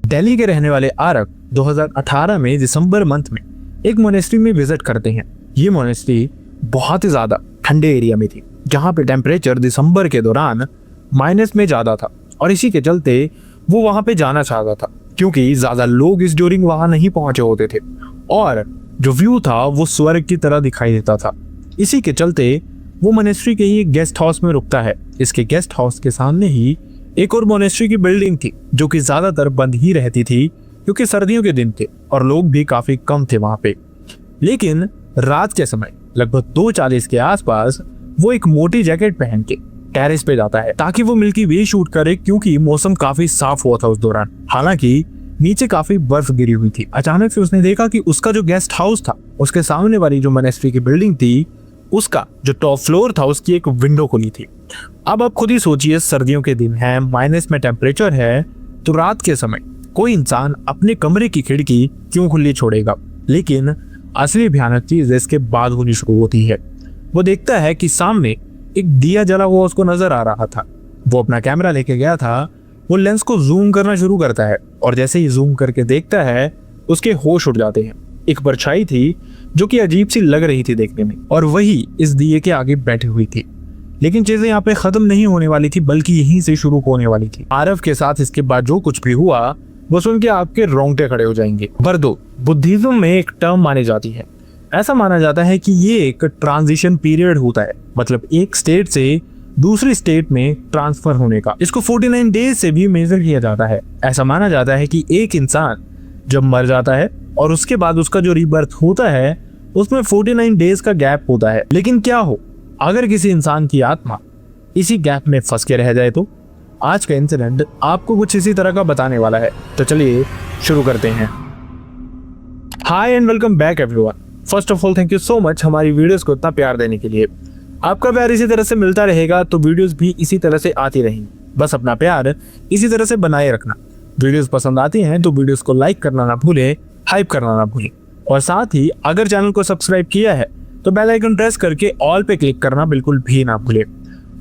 दिल्ली के रहने वाले आरव 2018 में दिसंबर मंथ में एक मोनेस्ट्री में विजिट करते हैं। ये मोनेस्ट्री बहुत ही ज्यादा ठंडे एरिया में थी, जहाँ पे टेम्परेचर दिसंबर के दौरान माइनस में ज्यादा था और इसी के चलते वो वहां पे जाना चाहता था, क्योंकि ज्यादा लोग इस ड्यूरिंग वहां नहीं पहुंचे होते थे और जो व्यू था वो स्वर्ग की तरह दिखाई देता था। इसी के चलते वो मोनेस्ट्री के ही एक गेस्ट हाउस में रुकता है। इसके गेस्ट हाउस के सामने ही एक और मोनेस्ट्री की बिल्डिंग थी, जो कि ज्यादातर बंद ही रहती थी क्योंकि सर्दियों के दिन थे और लोग भी काफी कम थे वहां पे। लेकिन रात के समय लगभग 2:40 के आसपास वो एक मोटी जैकेट पहन के टेरेस पे जाता है ताकि वो मिल्की वे शूट करे, क्योंकि मौसम काफी साफ हुआ था उस दौरान। हालांकि नीचे काफी बर्फ गिरी हुई थी। अचानक से उसने देखा कि उसका जो गेस्ट हाउस था उसके सामने वाली जो मोनेस्ट्री की बिल्डिंग थी, उसका जो टॉप फ्लोर था उसकी एक विंडो खुली थी। अब आप खुद ही सोचिए, सर्दियों के दिन है, माइनस में टेम्परेचर है, तो रात के समय कोई इंसान अपने कमरे की खिड़की क्यों खुली छोड़ेगा। लेकिन असली भयानक चीज इसके बाद होनी शुरू होती है। वो देखता है कि सामने एक दिया जला हुआ उसको नजर आ रहा था। वो अपना कैमरा लेके गया था, वो लेंस को जूम करना शुरू करता है और जैसे ही जूम करके देखता है उसके होश उड़ जाते हैं। एक परछाई थी जो कि अजीब सी लग रही थी देखने में, और वही इस दिए के आगे बैठी हुई थी। लेकिन चीजें यहाँ पे खत्म नहीं होने वाली थी, बल्कि यहीं से शुरू होने वाली थी। आरव के साथ इसके बाद जो कुछ भी हुआ वो सुन के आपके रोंगटे खड़े हो जाएंगे। बर्दो बुद्धिज्म में एक टर्म मानी जाती है। ऐसा माना जाता है कि ये एक ट्रांजिशन पीरियड होता है, मतलब एक स्टेट से दूसरी स्टेट में ट्रांसफर होने का। इसको 49 डेज से भी मेजर किया जाता है। ऐसा माना जाता है कि एक इंसान जब मर जाता है और उसके बाद उसका जो रीबर्थ होता है उसमें 49 डेज का गैप होता है। लेकिन क्या हो अगर किसी इंसान की आत्मा इसी गैप में फंस के रह जाए तो? आज का इंसिडेंट आपको कुछ इसी तरह का बताने वाला है, तो चलिए शुरू करते हैं। Hi and welcome back everyone. First of all thank you so much हमारी वीडियोस को इतना प्यार देने के लिए। आपका प्यार इसी तरह से मिलता रहेगा तो वीडियोस भी इसी तरह से आती रहेंगी। बस अपना प्यार इसी तरह से बनाए रखना। वीडियोस पसंद आती हैं तो वीडियोस को लाइक करना ना भूलें, हाइप करना ना भूलें, और साथ ही अगर चैनल को सब्सक्राइब किया है तो बेल आइकन प्रेस करके ऑल पे क्लिक करना बिल्कुल भी ना भूलें।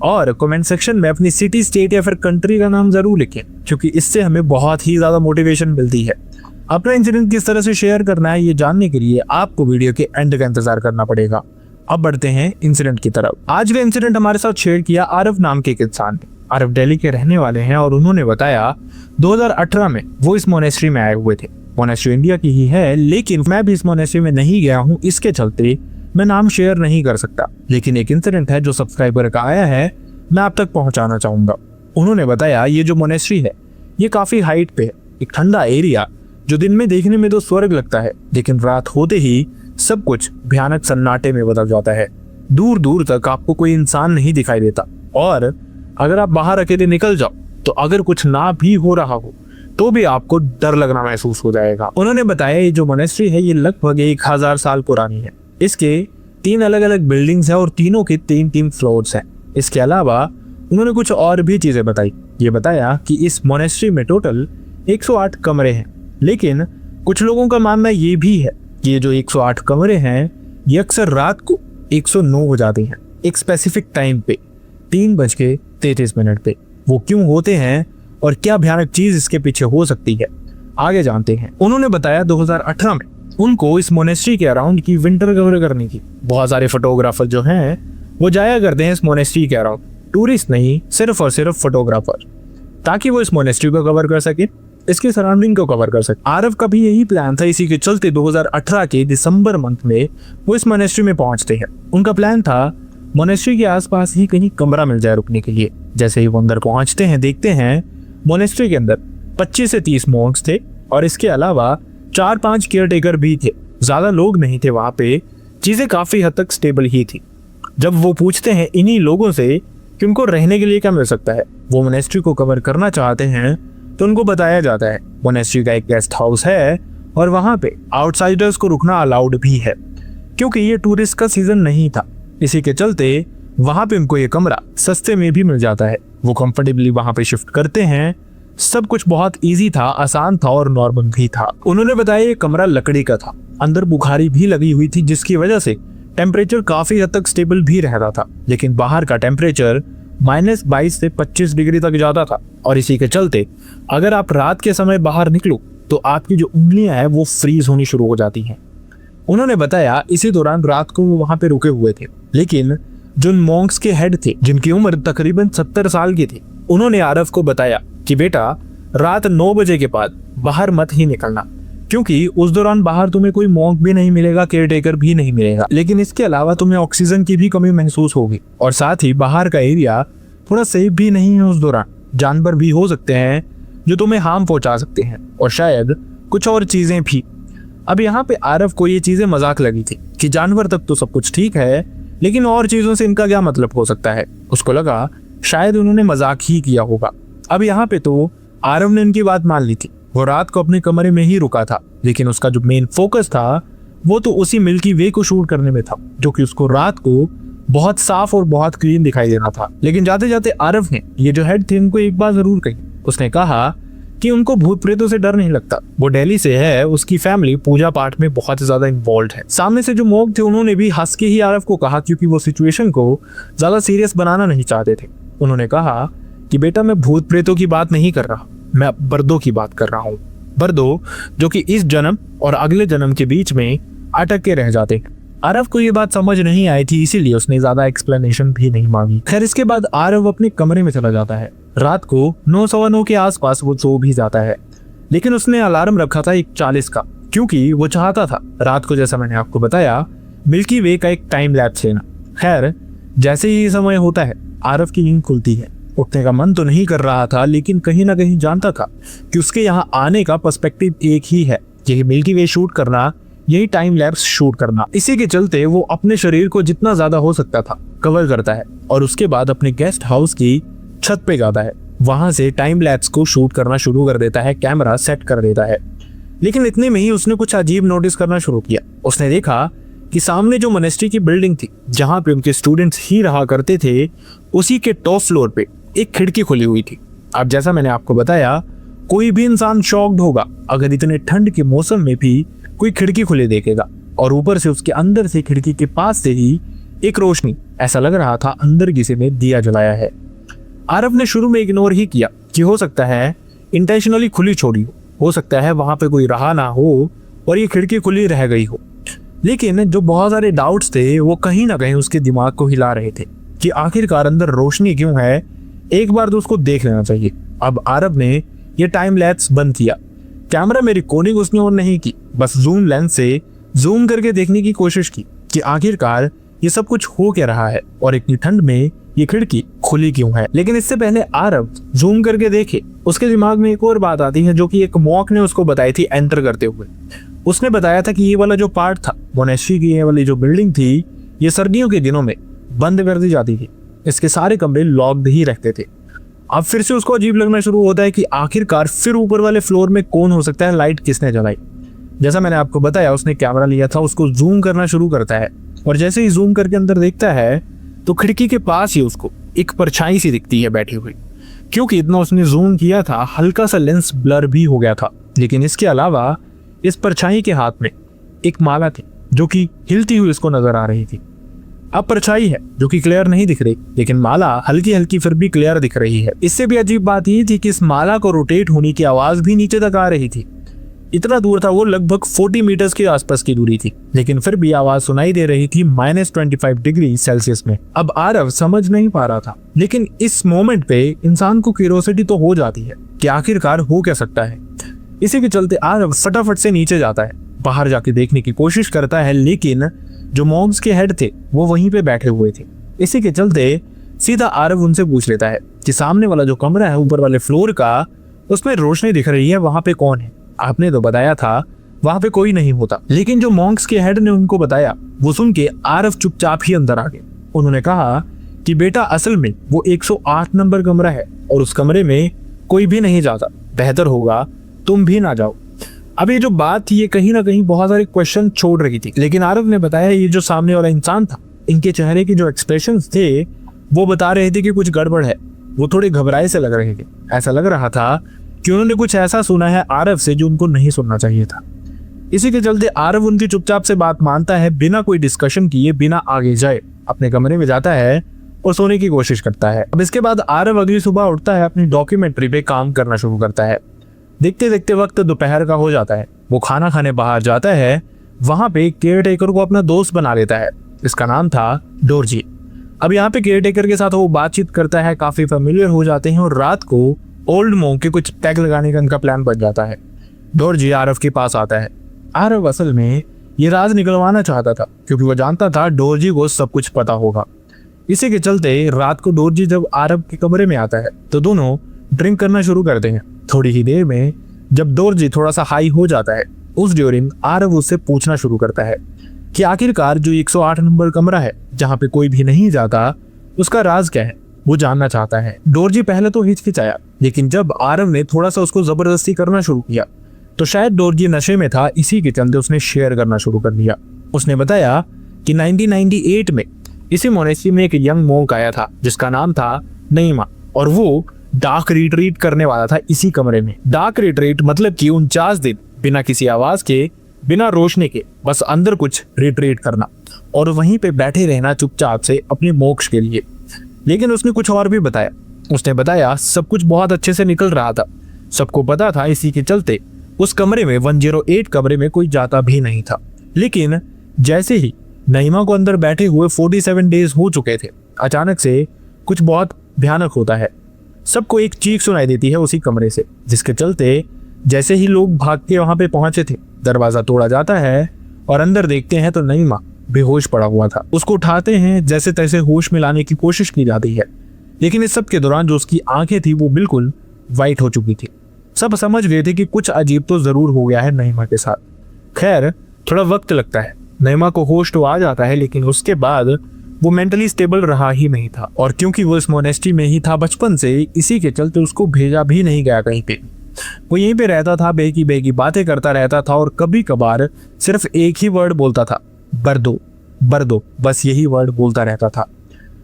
और कमेंट सेक्शन में अपनी सिटी, स्टेट या फिर कंट्री का नाम जरूर लिखें, क्योंकि इससे हमें बहुत ही ज्यादा मोटिवेशन मिलती है। अपना इंसिडेंट किस तरह से शेयर करना है ये जानने के लिए आपको वीडियो के एंड का इंतजार करना पड़ेगा। अब बढ़ते हैं इंसिडेंट की तरफ। आज का इंसिडेंट हमारे साथ शेयर किया आरव नाम के एक इंसान ने। आरव दिल्ली के रहने वाले हैं और उन्होंने बताया 2018 में वो इस मोनेस्ट्री में आए हुए थे। मोनेस्ट्री इंडिया की ही है, लेकिन मैं भी इस मोनेस्ट्री में नहीं गया हूँ, इसके चलते मैं नाम शेयर नहीं कर सकता। लेकिन एक इंसिडेंट है जो सब्सक्राइबर का आया है, मैं आप तक पहुंचाना चाहूंगा। उन्होंने बताया ये जो मोनेस्ट्री है ये काफी हाइट पे है, एक ठंडा एरिया जो दिन में देखने में तो स्वर्ग लगता है, लेकिन रात होते ही सब कुछ भयानक सन्नाटे में बदल जाता है। दूर दूर तक आपको कोई इंसान नहीं दिखाई देता, और अगर आप बाहर अकेले निकल जाओ तो अगर कुछ ना भी हो रहा हो तो भी आपको डर लगना महसूस हो जाएगा। उन्होंने बताया ये जो मोनेस्ट्री है ये लगभग 1000 साल पुरानी है। इसके 3 अलग अलग बिल्डिंग्स है और तीनों के 3 फ्लोर्स हैं। इसके अलावा उन्होंने कुछ और भी चीजें बताई। ये बताया कि इस मोनेस्ट्री में टोटल 108 कमरे हैं, लेकिन कुछ लोगों का मानना ये भी है कि ये जो 108 कमरे हैं ये अक्सर रात को 109 हो जाते हैं एक स्पेसिफिक टाइम पे, 3:33 पे। वो क्यों होते हैं और क्या भयानक चीज इसके पीछे हो सकती है, आगे जानते हैं। उन्होंने बताया 2018 में उनको इस मोनेस्ट्री के अराउंड की विंटर कवर करनी थी। बहुत सारे फोटोग्राफर जो हैं वो जाया करते हैं इस मोनेस्ट्री के अराउंड, टूरिस्ट नहीं, सिर्फ और सिर्फ फोटोग्राफर, ताकि वो इस मोनेस्ट्री को कवर कर सके, इसके सराउंडिंग को कवर कर सके। आरव का भी यही प्लान था। इसी के चलते 2018 के दिसंबर मंथ में वो इस मोनेस्ट्री में पहुंचते हैं। उनका प्लान था मोनेस्ट्री के आसपास ही कहीं कमरा मिल जाए रुकने के लिए। जैसे ही वो अंदर पहुंचते हैं देखते हैं मोनेस्ट्री के अंदर 25 से 30 मॉन्क्स थे और इसके अलावा 4-5 केयरटेकर भी थे। ज्यादा लोग नहीं थे वहां पे, चीजें काफी हद तक स्टेबल ही थी। जब वो पूछते हैं इन्हीं लोगों से कि उनको रहने के लिए क्या मिल सकता है, वो मोनेस्ट्री को कवर करना चाहते हैं, तो उनको बताया जाता है मोनेस्ट्री का एक गेस्ट हाउस है और वहां पे आउटसाइडर्स को रुकना अलाउड भी है, क्योंकि ये टूरिस्ट का सीजन नहीं था। इसी के चलते वहां पे उनको ये कमरा सस्ते में भी मिल जाता है। वो कंफर्टेबली वहां पे शिफ्ट करते हैं। सब कुछ बहुत इजी था, आसान था और नॉर्मल भी था। उन्होंने बताया ये कमरा लकड़ी का था, अंदर बुखारी भी लगी हुई थी, जिसकी वजह से टेम्परेचर काफी हद तक स्टेबल भी रहता था। लेकिन बाहर का टेम्परेचर -22 से 25 डिग्री तक जाता था। और इसी के चलते अगर आप रात के समय बाहर निकलो तो आपकी जो उंगलियां हैं वो फ्रीज होनी शुरू हो जाती हैं। उन्होंने बताया इसी दौरान रात को वो वहां पे रुके हुए थे, लेकिन जो मॉन्क्स के हेड थे जिनकी उम्र तकरीबन 70 साल की थी, उन्होंने आरव को बताया कि बेटा रात 9 बजे के बाद बाहर मत ही निकलना, क्योंकि उस दौरान बाहर तुम्हें कोई मॉन्क भी नहीं मिलेगा, केयरटेकर भी नहीं मिलेगा, लेकिन इसके अलावा तुम्हें ऑक्सीजन की भी कमी महसूस होगी और साथ ही बाहर का एरिया थोड़ा सेफ भी नहीं है। उस दौरान जानवर भी हो सकते हैं जो तुम्हें हार्म पहुंचा सकते हैं और शायद कुछ और चीजें भी। अब यहाँ पे आरव को ये चीजें मजाक लगी थी कि जानवर तक तो सब कुछ ठीक है, लेकिन और चीजों से इनका क्या मतलब हो सकता है। उसको लगा शायद उन्होंने मजाक ही किया होगा। अब यहाँ पे तो आरव ने इनकी बात मान ली थी। वो रात को अपने कमरे में ही रुका था, लेकिन उसका जो मेन फोकस था वो तो उसी मिल्की वे को शूट करने में था, जो कि उसको रात को बहुत साफ और बहुत क्लीन दिखाई देना था। लेकिन जाते जाते आरव ने ये जो हेड थे उनको एक बात जरूर कही। उसने कहा कि उनको भूत प्रेतों से डर नहीं लगता, वो दिल्ली से है, उसकी फैमिली पूजा पाठ में बहुत ज्यादा इन्वॉल्व है। सामने से जो मॉन्क थे उन्होंने भी हंस के ही आरव को कहा, क्योंकि वो सिचुएशन को ज्यादा सीरियस बनाना नहीं चाहते थे। उन्होंने कहा कि बेटा मैं भूत प्रेतों की बात नहीं कर रहा, मैं बर्दों की बात कर रहा हूँ। बर्दो जो कि इस जन्म और अगले जन्म के बीच में अटक के रह जाते हैं। आरव को ये बात समझ नहीं आई थी, इसीलिए उसने ज्यादा एक्सप्लेनेशन भी नहीं मांगी। खैर इसके बाद आरव अपने कमरे में चला जाता है। रात को 9:15 के आसपास वो सो भी जाता है, लेकिन उसने अलार्म रखा था 1:40 का, क्योंकि वो चाहता था रात को, जैसा मैंने आपको बताया, मिल्की वे का एक टाइम लैप्स लेना। खैर जैसे ही समय होता है आरव की नींद खुलती है। उठने का मन तो नहीं कर रहा था, लेकिन कहीं ना कहीं जानता था कि उसके यहाँ आने का पर्सपेक्टिव एक ही है, यही मिल्की वे शूट करना, यही टाइम लैप्स शूट करना। इसी के चलते वो अपने शरीर को जितना ज्यादा हो सकता था कवर करता है और उसके बाद अपने गेस्ट हाउस की छत पे जाता है। वहां से टाइम लैप्स को शूट करना शुरू कर देता है, कैमरा सेट कर देता है। लेकिन इतने में ही उसने कुछ अजीब नोटिस करना शुरू किया। उसने देखा कि सामने जो मोनेस्ट्री की बिल्डिंग थी जहां पे उनके स्टूडेंट्स ही रहा करते थे, उसी के टॉप फ्लोर पे एक खिड़की खुली हुई थी। अब जैसा मैंने आपको बताया, कोई भी इंसान शॉक्ड होगा अगर इतने ठंड के मौसम में भी कोई खिड़की खुले देखेगा और ऊपर से उसके अंदर से खिड़की के पास से ही एक रोशनी, ऐसा लग रहा था अंदर किसी ने दिया जलाया है। आरव ने शुरू में इग्नोर ही किया कि हो सकता है इंटेंशनली खुली छोड़ी हो सकता है वहां पे कोई रहा ना हो और ये खिड़की खुली रह गई हो। लेकिन जो बहुत सारे डाउट्स थे वो कहीं ना कहीं उसके दिमाग को हिला रहे थे कि आखिरकार अंदर रोशनी क्यों है, एक बार तो उसको देख लेना चाहिए। अब आरव ने ये टाइम लैप्स बंद किया। कैमरा में रिकॉर्डिंग उसने और नहीं की, बस जूम लेंस से जूम करके देखने की कोशिश की कि आखिरकार ये सब कुछ हो क्या रहा है और इतनी ठंड में ये खिड़की खुली क्यों है। लेकिन इससे पहले आरव जूम करके देखे, उसके दिमाग में एक और बात आती है जो कि एक मॉक ने उसको बताई थी एंटर करते हुए। उसने बताया था कि ये वाला जो पार्ट था मोनेस्ट्री की, ये वाली जो बिल्डिंग थी, ये सर्दियों के दिनों में बंद कर दी जाती थी। इसके सारे कमरे लॉक्ड ही रहते थे। अब फिर से उसको अजीब लगना शुरू होता है कि आखिरकार फिर ऊपर वाले फ्लोर में कौन हो सकता है, लाइट किसने जलाई। जैसा मैंने आपको बताया, उसने कैमरा लिया था, उसको जूम करना शुरू करता है और जैसे ही जूम करके अंदर देखता है तो खिड़की के पास ही उसको एक परछाई सी दिखती है बैठी हुई। क्योंकि इतना उसने जूम किया था, हल्का सा लेंस ब्लर भी हो गया था। लेकिन इसके अलावा इस परछाई के हाथ में एक माला थी जो कि हिलती हुई उसको नजर आ रही थी। अब परछाई है जो कि क्लियर नहीं दिख रही, लेकिन माला हल्की हल्की फिर भी क्लियर दिख रही है। इससे भी अजीब बात ये थी कि इस माला को रोटेट होने की आवाज भी नीचे तक आ रही थी। इतना दूर था वो, लगभग 40 मीटर्स के आसपास की दूरी थी, लेकिन फिर भी आवाज सुनाई दे रही थी -25 डिग्री सेल्सियस में। अब आरव समझ नहीं पा रहा था, लेकिन इस मोमेंट पे इंसान को क्यूरियोसिटी तो हो जाती है कि आखिरकार हो क्या सकता है। इसी के चलते आरव फटाफट से नीचे जाता है, बाहर जाके देखने की कोशिश करता है, लेकिन जो मॉब्स के हेड थे वो वहीं पे बैठे हुए थे। इसी के चलते सीधा आरव उनसे पूछ लेता है कि सामने वाला जो कमरा है ऊपर वाले फ्लोर का, उसमें रोशनी दिख रही है, वहां पे कौन है? आपने तो बताया था वहां पे कोई नहीं होता। लेकिन जो मॉन्क्स के हेड ने उनको बताया, वो सुन के आरव चुपचाप ही अंदर आ गए। उन्होंने कहा कि बेटा असल में वो 108 नंबर कमरा है और उस कमरे में कोई भी नहीं जाता, बेहतर होगा तुम भी ना जाओ। अब ये जो बात थी ये कहीं ना कहीं बहुत सारे क्वेश्चन छोड़ रही थी, लेकिन आरव ने बताया ये जो सामने वाला इंसान था, इनके चेहरे के जो एक्सप्रेशंस थे वो बता रहे थे कि कुछ गड़बड़ है। वो थोड़े घबराए से लग रहे थे, ऐसा लग रहा था कि उन्होंने कुछ ऐसा सुना है आरव से जो उनको नहीं सुनना चाहिए था। इसी के चलते आरव उनकी चुपचाप से बात मानता है, बिना कोई डिस्कशन किए, बिना आगे जाए अपने कमरे में जाता है और सोने की कोशिश करता है। अब इसके बाद आरव अगली सुबह उठता है, अपनी डॉक्यूमेंट्री पे काम करना शुरू करता है। देखते देखते वक्त दोपहर का हो जाता है। वो खाना खाने बाहर जाता है। वहां पे केयर टेकर को अपना दोस्त बना लेता है। इसका नाम था डोरजी। अब यहाँ पे केयर टेकर के साथ वो बातचीत करता है, काफी फेमिलियर हो जाते हैं और रात को ओल्ड मोंग के कुछ टैग लगाने का इनका प्लान बन जाता है। डोरजी आरव के पास आता है। आरव असल में ये राज निकलवाना चाहता था क्योंकि वो जानता था डोरजी को सब कुछ पता होगा। इसी के चलते रात को डोरजी जब आरव के कमरे में आता है तो दोनों ड्रिंक करना शुरू करते हैं। थोड़ी ही देर में जब डोरजी थोड़ा सा हाई हो जाता है, उस ड्यूरिंग आरव उससे पूछना शुरू करता है कि आखिरकार जो 108 नंबर कमरा है जहाँ पे कोई भी नहीं जाता, उसका राज क्या है, वो जानना चाहता है। डोरजी पहले तो हिचकिचाया, लेकिन जब आरव ने थोड़ा सा उसको जबरदस्ती करना शुरू किया तो शायद डोरजी नशे में था, इसी के चलते उसने शेयर करना शुरू कर दिया। उसने बताया कि 1998 में इसी मोनेस्ट्री में एक यंग मोंक आया था जिसका नाम था नईमा, और वो डार्क रिट्रीट करने वाला था इसी कमरे में। डार्क रिट्रीट मतलब कि 49 दिन बिना किसी आवाज के, बिना रोशनी के, बस अंदर कुछ रिट्रीट करना और वहीं पे बैठे रहना चुपचाप से अपने मोक्ष के लिए। लेकिन उसने कुछ और भी बताया। उसने बताया सब कुछ बहुत अच्छे से निकल रहा था, सबको पता था, इसी के चलते उस कमरे में 108 कमरे में कोई जाता भी नहीं था। लेकिन जैसे ही नईमा को अंदर बैठे हुए 47 डेज हो चुके थे, अचानक से कुछ बहुत भयानक होता है। सबको एक चीख सुनाई देती है उसी कमरे से, जिसके चलते जैसे ही लोग भाग के वहां पे पहुंचे थे, दरवाजा तोड़ा जाता है और अंदर देखते हैं तो नईमा बेहोश पड़ा हुआ था। उसको उठाते हैं, जैसे तैसे होश में लाने की कोशिश की जाती है, लेकिन इस सब के दौरान जो उसकी आंखें थी वो बिल्कुल वाइट हो चुकी थी। सब समझ गए थे कि कुछ अजीब तो जरूर हो गया है नईमा के साथ। खैर थोड़ा वक्त लगता है, नईमा को होश तो आ जाता है, लेकिन उसके बाद वो मेंटली स्टेबल रहा ही नहीं था। और क्योंकि वो इस मोनेस्ट्री में ही था बचपन से, इसी के चलते उसको भेजा भी नहीं गया कहीं पे। वो यहीं पे रहता था, बेकी बेकी बातें करता रहता था और कभी कभार सिर्फ एक ही वर्ड बोलता था, बर्दो बर्दो, बस यही वर्ड बोलता रहता था।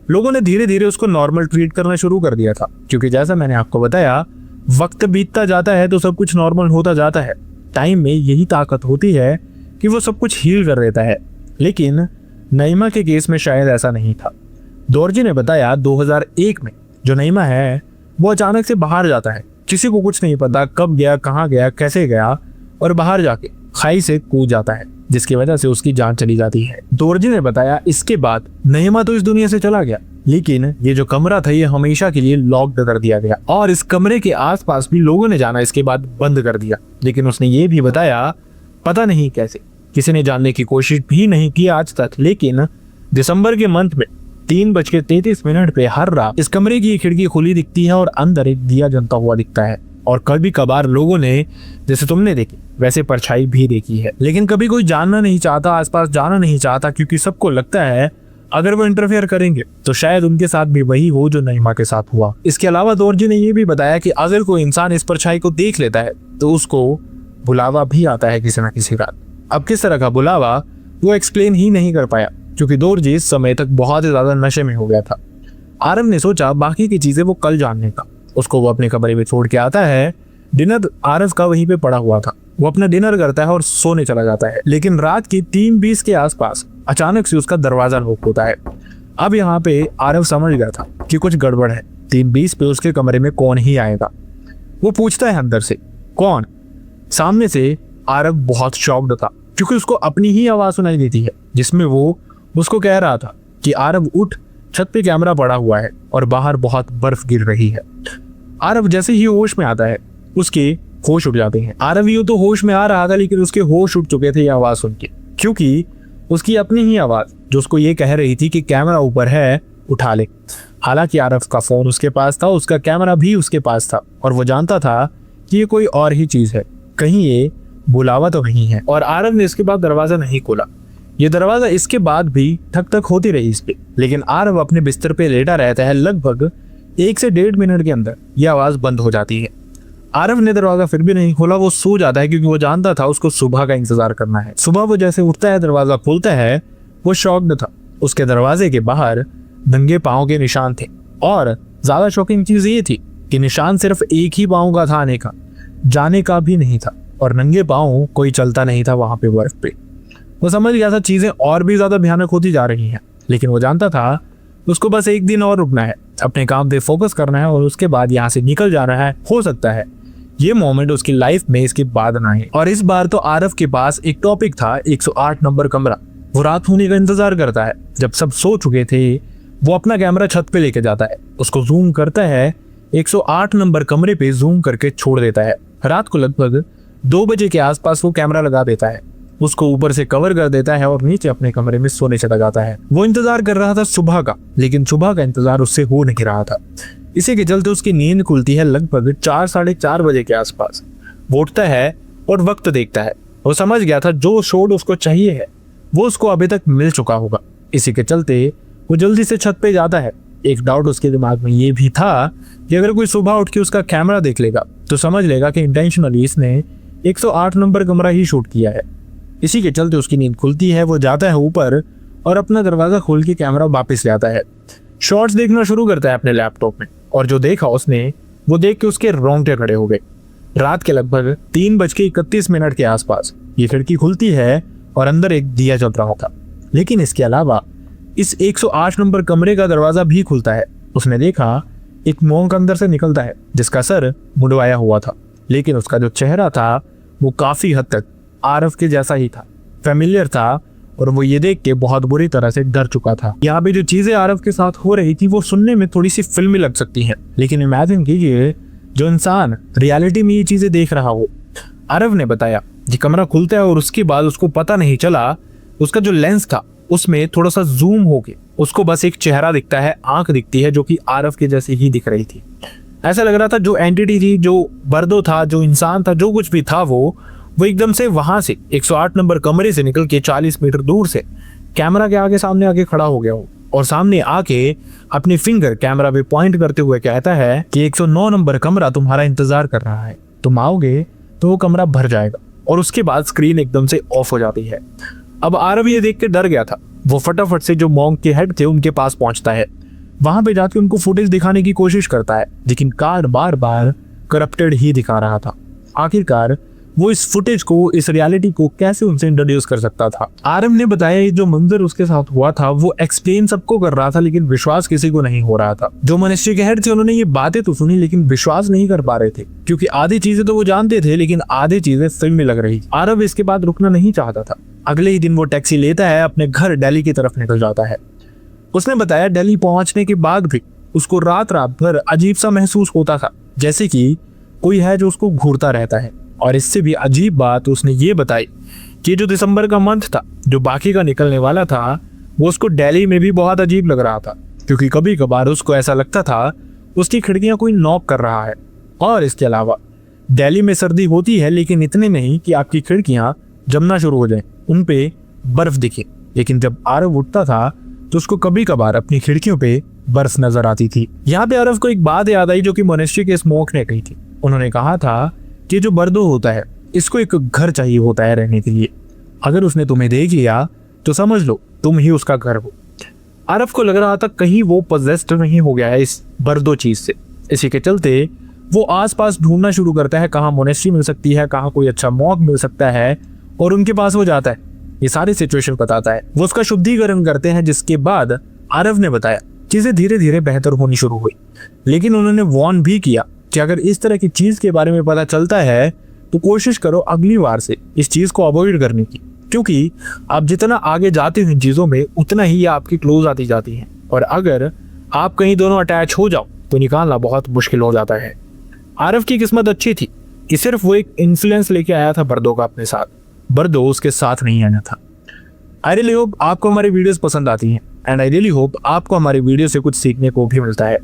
लोगों ने धीरे धीरे उसको नॉर्मल ट्रीट करना शुरू कर दिया था, क्योंकि जैसा मैंने आपको बताया वक्त बीतता जाता है तो सब कुछ नॉर्मल होता जाता है। टाइम में यही ताकत होती है कि वो सब कुछ हील कर देता है। लेकिन नईमा के केस में शायद ऐसा नहीं था। डोरजी ने बताया 2001 में जो नईमा है वो अचानक से बाहर जाता है। किसी को कुछ नहीं पता कब गया, कहाँ गया, कैसे गया, और बाहर जाके खाई से कूद जाता है, जिसकी वजह से उसकी जान चली जाती है। डोरजी ने बताया इसके बाद नईमा तो इस दुनिया से चला गया, लेकिन ये जो कमरा था ये हमेशा के लिए लॉक्ड कर दिया गया और इस कमरे के आसपास भी लोगों ने जाना इसके बाद बंद कर दिया। लेकिन उसने ये भी बताया पता नहीं कैसे, किसी ने जानने की कोशिश भी नहीं की आज तक। लेकिन दिसंबर के मंथ में 3:33 पे हर रात इस कमरे की खिड़की खुली दिखती है और अंदर एक दिया जलता हुआ दिखता है। और कभी कभार लोगों ने, जैसे तुमने देखी वैसे परछाई भी देखी है, लेकिन कभी कोई जानना नहीं चाहता, आसपास जाना नहीं चाहता, क्योंकि सबको लगता है अगर वो इंटरफेयर करेंगे तो शायद उनके साथ भी वही हो जो नईमा के साथ हुआ। इसके अलावा डोरजी ने यह भी बताया कि अगर कोई इंसान इस परछाई को देख लेता है तो उसको बुलावा भी आता है किसी न किसी रात। अब किस तरह का बुलावा वो एक्सप्लेन ही नहीं कर पाया, क्योंकि डोरजी इस समय तक बहुत ही ज्यादा नशे में हो गया था। आरव ने सोचा बाकी की चीजें वो कल जानने का। उसको वो अपने कमरे में छोड़ के आता है। डिनर आरव का वहीं पे पड़ा हुआ था। वो अपना डिनर करता है और सोने चला जाता है। लेकिन रात की 3:20 के आसपास अचानक से उसका दरवाजा नॉक होता है। अब यहाँ पे आरव समझ गया था कि कुछ गड़बड़ है। 3:20 पे उसके कमरे में कौन ही आएगा। वो पूछता है अंदर से कौन। सामने से आरव बहुत शॉक्ड था, क्योंकि उसको अपनी ही आवाज सुनाई देती है, जिसमें वो उसको कह रहा था कि आरव उठ, छत पे कैमरा पड़ा हुआ है और बाहर बहुत बर्फ गिर रही है। आरव जैसे ही होश में आता है उसके होश उड़ जाते हैं। आरव यूं तो होश में आ रहा था, लेकिन उसके होश उड़ चुके थे ये आवाज सुन के, क्योंकि उसकी अपनी ही आवाज जो उसको ये कह रही थी कि कैमरा ऊपर है, उठा ले। हालांकि आरव का फोन उसके पास था, उसका कैमरा भी उसके पास था, और वो जानता था कि ये कोई और ही चीज है, कहीं ये बुलावा तो नहीं है। और आरव ने इसके बाद दरवाजा नहीं खोला। ये दरवाजा इसके बाद भी ठक ठक होती रही इस पे, लेकिन आरव अपने बिस्तर पे लेटा रहता है। लगभग 1 से 1.5 मिनट के अंदर ये आवाज बंद हो जाती है। आरव ने दरवाजा फिर भी नहीं खोला। वो सो जाता है, क्योंकि वो जानता था उसको सुबह का इंतजार करना है। सुबह वो जैसे उठता है, दरवाजा खोलता है, वो शॉक्ड था। उसके दरवाजे के बाहर नंगे पाँव के निशान थे, और ज्यादा शॉकिंग चीज ये थी कि निशान सिर्फ एक ही पाँव का था, आने का, जाने का भी नहीं था। और नंगे पाँव कोई चलता नहीं था वहां पे बर्फ पे। वो समझ गया था चीजें और भी ज्यादा भयानक होती जा रही हैं, लेकिन वो जानता था उसको बस एक दिन और रुकना है, अपने काम पे फोकस करना है और उसके बाद यहाँ से निकल जाना है। हो सकता है ये मोमेंट उसकी लाइफ में इसके बाद ना है। और इस बार तो आरव के पास एक टॉपिक था, 108 नंबर कमरा। वो रात होने का इंतजार करता है। जब सब सो चुके थे वो अपना कैमरा छत पे लेके जाता है, उसको जूम करता है, 108 नंबर कमरे पे जूम करके छोड़ देता है। रात को लगभग 2 बजे के आसपास वो कैमरा लगा देता है, उसको ऊपर से कवर कर देता है और नीचे अपने कमरे में सोने चला जाता है। वो इंतजार कर रहा था सुबह का, लेकिन सुबह का इंतजार उससे हो नहीं रहा था। इसी के चलते उसकी नींद खुलती है लगभग 4 साढ़े 4 बजे के आसपास। वो उठता है और वक्त देखता है। वो समझ गया था जो शॉट उसको चाहिए है वो उसको अभी तक मिल चुका होगा। इसी के चलते वो जल्दी से छत पे जाता है। एक डाउट उसके दिमाग में ये भी था कि अगर कोई सुबह उठ के उसका कैमरा देख लेगा तो समझ लेगा कि इंटेंशनली इसने 108 नंबर कमरा ही शूट किया है। इसी के चलते उसकी नींद खुलती है। वो जाता है ऊपर और अपना दरवाजा खोल के कैमरा वापस ले आता है। शॉर्ट्स देखना शुरू करता है अपने लैपटॉप में, और जो देखा उसने वो देख के उसके रोंगटे खड़े हो गए। रात के लगभग 3:31 के आसपास ये खिड़की खुलती है और अंदर एक दिया जल रहा था। लेकिन इसके अलावा इस 108 नंबर कमरे का दरवाजा भी खुलता है। उसने देखा एक मोंक अंदर से निकलता है जिसका सर मुड़वाया हुआ था, लेकिन उसका जो चेहरा था वो काफी हद तक आरव के जैसा ही था, फेमिलियर था, और वो ये देख के बहुत बुरी तरह से डर चुका था। यहाँ पे जो चीजें आरव के साथ हो रही थी वो सुनने में थोड़ी सी फिल्मी लग सकती हैं, लेकिन इमेजिन कीजिए जो इंसान रियलिटी में ये चीजें देख रहा हो। आरव ने बताया कि कमरा खुलता है और उसके बाद उसको पता नहीं चला, उसका जो लेंस था उसमें थोड़ा सा जूम होके उसको बस एक चेहरा दिखता है, आंख दिखती है जो कि आरव के जैसे ही दिख रही थी। ऐसा लग रहा था जो एंटिटी थी, जो बर्दो था, जो इंसान था, जो कुछ भी था वो एकदम से वहां से 108 नंबर कमरे से निकल के 40 मीटर दूर से कैमरा के आगे सामने आके खड़ा हो गया हो, और सामने आके अपनी फिंगर कैमरा पे पॉइंट करते हुए कहता है कि 109 नंबर कमरा तुम्हारा इंतजार कर रहा है, तुम आओगे तो वो कमरा भर जाएगा। और उसके बाद स्क्रीन एकदम से ऑफ हो जाती है। अब आरव ये देख के डर गया था। वो फटाफट से जो मॉन्क के हेड थे उनके पास पहुंचता है, वहां पे जाके उनको फुटेज दिखाने की कोशिश करता है, लेकिन कार्ड बार बार करप्टेड ही दिखा रहा था। आखिरकार वो इस फुटेज को, इस रियलिटी को कैसे उनसे इंट्रोड्यूस कर सकता था। आरव ने बताया जो मंजर उसके साथ हुआ था वो एक्सप्लेन सबको कर रहा था, लेकिन विश्वास किसी को नहीं हो रहा था। जो मनुष्य के हेड थे उन्होंने ये बातें तो सुनी, लेकिन विश्वास नहीं कर पा रहे थे, क्योंकि आधी चीजें तो वो जानते थे लेकिन आधी चीजें फिल्म में लग रही। आरव इसके बाद रुकना नहीं चाहता था। अगले ही दिन वो टैक्सी लेता है, अपने घर दिल्ली की तरफ निकल जाता है। उसने बताया दिल्ली पहुंचने के बाद भी उसको रात भर अजीब सा महसूस होता था, जैसे कि कोई है जो उसको घूरता रहता है। और इससे भी अजीब बात उसने ये बताई कि जो दिसंबर का मंथ था, जो बाकी का निकलने वाला था, वो उसको दिल्ली में भी बहुत अजीब लग रहा था, क्योंकि कभी कभार उसको ऐसा लगता था उसकी खिड़कियां कोई नॉक कर रहा है। और इसके अलावा दिल्ली में सर्दी होती है, लेकिन इतने नहीं कि आपकी खिड़कियां जमना शुरू हो जाएं, उन पे बर्फ दिखे। लेकिन जब आरव उठता था तो उसको कभी कभार अपनी खिड़कियों पे बर्फ नजर आती थी। यहाँ पे आरव को एक बात याद आई जो कि मनुष्य के स्मोक ने कही थी। उन्होंने कहा था कि जो बर्दो होता है इसको एक घर चाहिए होता है रहने के लिए। अगर उसने तुम्हें देख लिया तो समझ लो तुम ही उसका घर हो। आरव को लग रहा था कहीं वो पोजेस्ड नहीं हो गया है इस बर्दो चीज से। इसी के चलते वो आसपास ढूंढना शुरू करता है, कहाँ मोनेस्ट्री मिल सकती है, कहाँ कोई अच्छा मॉक मिल सकता है, और उनके पास वो जाता है, ये सारी सिचुएशन बताता है। वो उसका शुद्धिकरण करते हैं, जिसके बाद आरव ने बताया चीजें धीरे धीरे बेहतर होनी शुरू हुई। लेकिन उन्होंने वार्न भी किया कि अगर इस तरह की चीज के बारे में पता चलता है तो कोशिश करो अगली बार से इस चीज को अवॉइड करने की, क्योंकि आप जितना आगे जाते हैं चीजों में उतना ही आपकी क्लोज आती जाती हैं, और अगर आप कहीं दोनों अटैच हो जाओ तो निकालना बहुत मुश्किल हो जाता है। आरव की किस्मत अच्छी थी कि सिर्फ वो एक इन्फ्लुएंस लेके आया था बर्दो का अपने साथ, बर्दो उसके साथ नहीं आया था। आई रियली होप आपको हमारी वीडियोस पसंद आती हैं, एंड आई रियली होप आपको हमारी वीडियो से कुछ सीखने को भी मिलता है।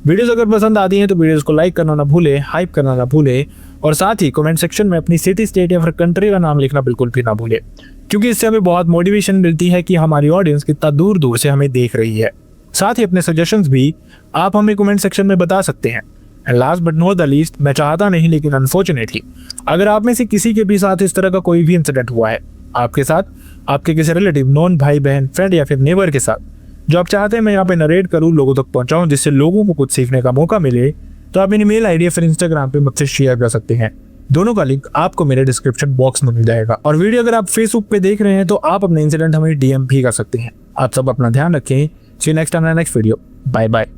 वीडियोस अगर पसंद आती हैं तो वीडियोस को लाइक करना ना भूले, हाइप करना ना भूले, और साथ ही कमेंट सेक्शन में अपनी सिटी, स्टेट या फिर कंट्री का नाम लिखना बिल्कुल भी ना भूले, क्योंकि इससे हमें बहुत मोटिवेशन मिलती है कि हमारी ऑडियंस कितना दूर दूर से हमें देख रही है। साथ ही अपने सजेशंस भी आप हमें कमेंट सेक्शन में बता सकते हैं। And last but not the least, मैं चाहता नहीं लेकिन अनफॉर्चुनेटली अगर आप में से किसी के भी साथ इस तरह का कोई भी इंसिडेंट हुआ है, आपके साथ, आपके किसी रिलेटिव, नॉन, भाई बहन, फ्रेंड या फिर नेबर के साथ, जो आप चाहते हैं मैं यहाँ पे नरेट करूँ, लोगों तक पहुँचाऊँ, जिससे लोगों को कुछ सीखने का मौका मिले, तो आप मेरी मेल आईडी या फिर इंस्टाग्राम पे मुझसे शेयर कर सकते हैं। दोनों का लिंक आपको मेरे डिस्क्रिप्शन बॉक्स में मिल जाएगा। और वीडियो अगर आप फेसबुक पे देख रहे हैं तो आप अपने इंसिडेंट हमें DM भी कर सकते हैं। आप सब अपना ध्यान रखें, see next time next video, bye bye.